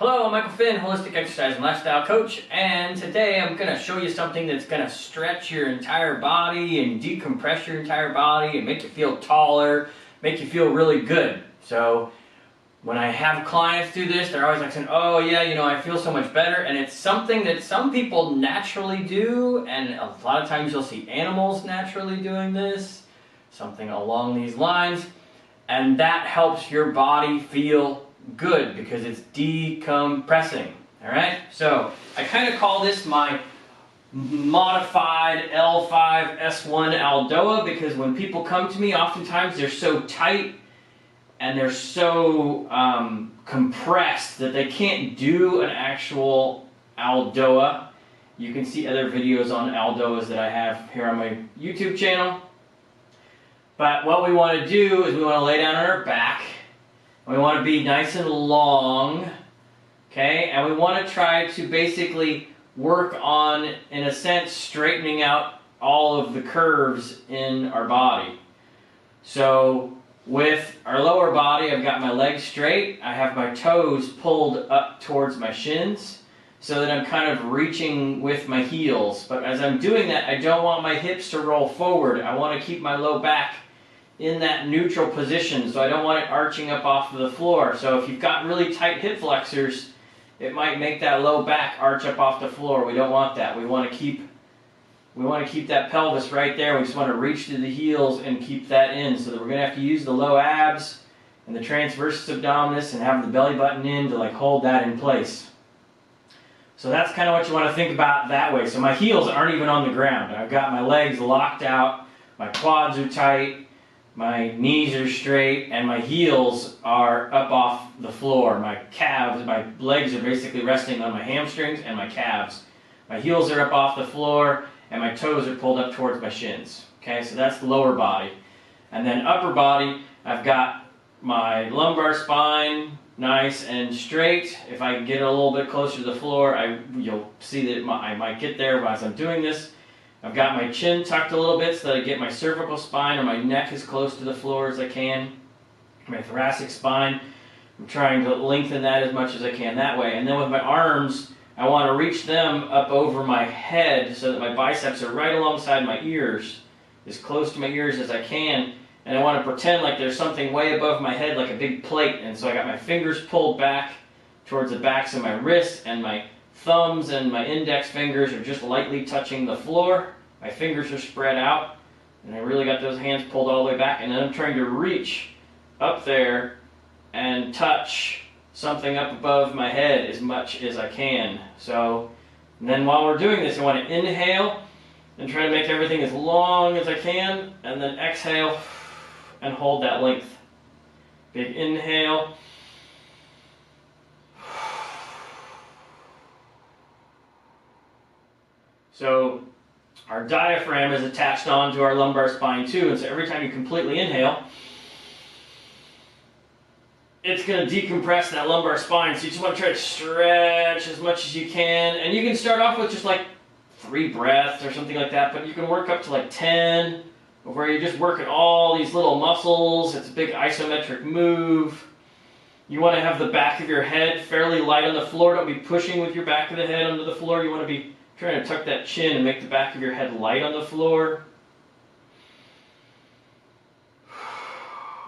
Hello, I'm Michael Finn, Holistic Exercise and Lifestyle Coach, and today I'm going to show you something that's going to stretch your entire body and decompress your entire body and make you feel taller, make you feel really good. So when I have clients do this, they're always like saying, oh yeah, you know, I feel so much better, and it's something that some people naturally do, and a lot of times you'll see animals naturally doing this, something along these lines, and that helps your body feel good because it's decompressing. All right, so I kind of call this my modified L5 S1 ELDOA because when people come to me, oftentimes they're so tight and they're so compressed that they can't do an actual ELDOA. You can see other videos on ELDOAs that I have here on my YouTube channel. But what we want to do is we want to lay down on our back. We want to be nice and long, okay? And we want to try to basically work on, in a sense, straightening out all of the curves in our body. So with our lower body, I've got my legs straight. I have my toes pulled up towards my shins so that I'm kind of reaching with my heels. But as I'm doing that, I don't want my hips to roll forward. I want to keep my low back in that neutral position, so I don't want it arching up off of the floor. So if you've got really tight hip flexors, it might make that low back arch up off the floor. We don't want that. We want to keep that pelvis right there. We just want to reach to the heels and keep that in, so that we're going to have to use the low abs and the transversus abdominis and have the belly button in to like hold that in place. So that's kind of what you want to think about that way. So my heels aren't even on the ground. I've got my legs locked out, my quads are tight, my knees are straight, and my heels are up off the floor. My calves, my legs are basically resting on my hamstrings and my calves. My heels are up off the floor, and my toes are pulled up towards my shins. Okay, so that's the lower body. And then upper body, I've got my lumbar spine nice and straight. If I get a little bit closer to the floor, you'll see that I might get there as I'm doing this. I've got my chin tucked a little bit so that I get my cervical spine or my neck as close to the floor as I can. My thoracic spine, I'm trying to lengthen that as much as I can that way. And then with my arms, I want to reach them up over my head so that my biceps are right alongside my ears, as close to my ears as I can. And I want to pretend like there's something way above my head, like a big plate. And so I got my fingers pulled back towards the backs of my wrists, and my thumbs and my index fingers are just lightly touching the floor. My fingers are spread out, and I really got those hands pulled all the way back, and then I'm trying to reach up there and touch something up above my head as much as I can. So, and then while we're doing this, I want to inhale and try to make everything as long as I can, and then exhale and hold that length. Big inhale. So our diaphragm is attached onto our lumbar spine too, and so every time you completely inhale, it's going to decompress that lumbar spine. So you just want to try to stretch as much as you can, and you can start off with just like 3 breaths or something like that, but you can work up to like 10, where you're just working all these little muscles. It's a big isometric move. You want to have the back of your head fairly light on the floor. Don't be pushing with your back of the head onto the floor. You want to be trying to tuck that chin and make the back of your head light on the floor.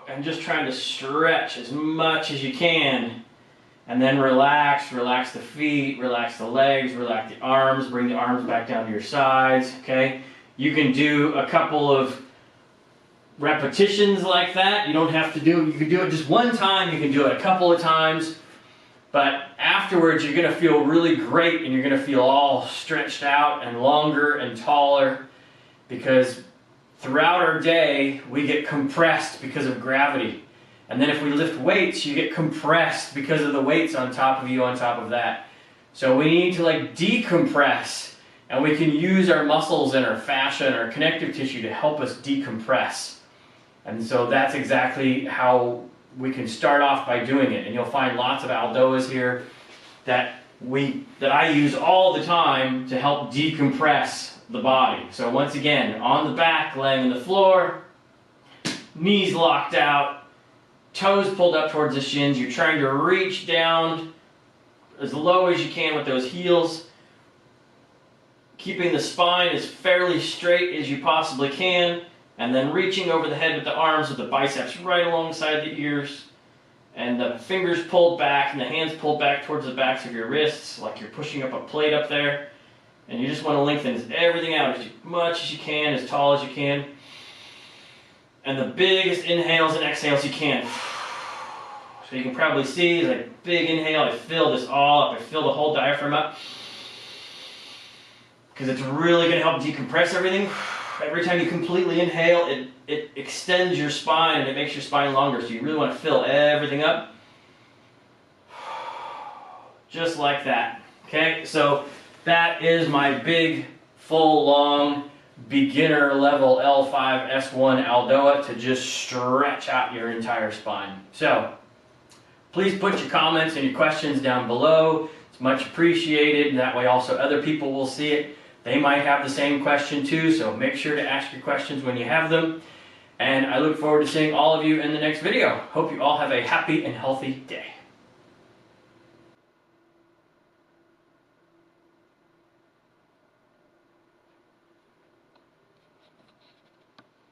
And just trying to stretch as much as you can. And then relax. Relax the feet, relax the legs, relax the arms. Bring the arms back down to your sides, okay? You can do a couple of repetitions like that. You don't have to do it. You can do it just one time. You can do it a couple of times. But afterwards, you're going to feel really great, and you're going to feel all stretched out and longer and taller, because throughout our day, we get compressed because of gravity. And then if we lift weights, you get compressed because of the weights on top of you on top of that. So we need to like decompress, and we can use our muscles and our fascia and our connective tissue to help us decompress. And so that's exactly how we can start off by doing it, and you'll find lots of ELDOAs here that I use all the time to help decompress the body. So once again, on the back, laying on the floor, knees locked out, toes pulled up towards the shins. You're trying to reach down as low as you can with those heels. Keeping the spine as fairly straight as you possibly can, and then reaching over the head with the arms with the biceps right alongside the ears, and the fingers pulled back and the hands pulled back towards the backs of your wrists like you're pushing up a plate up there. And you just want to lengthen everything out as much as you can, as tall as you can. And the biggest inhales and exhales you can. So you can probably see, it's like big inhale, I fill this all up, I fill the whole diaphragm up. Because it's really going to help decompress everything. Every time you completely inhale, it extends your spine and it makes your spine longer. So you really want to fill everything up. Just like that. Okay, so that is my big, full, long, beginner level L5 S1 ELDOA to just stretch out your entire spine. So please put your comments and your questions down below. It's much appreciated. That way also other people will see it. They might have the same question too, so make sure to ask your questions when you have them. And I look forward to seeing all of you in the next video. Hope you all have a happy and healthy day.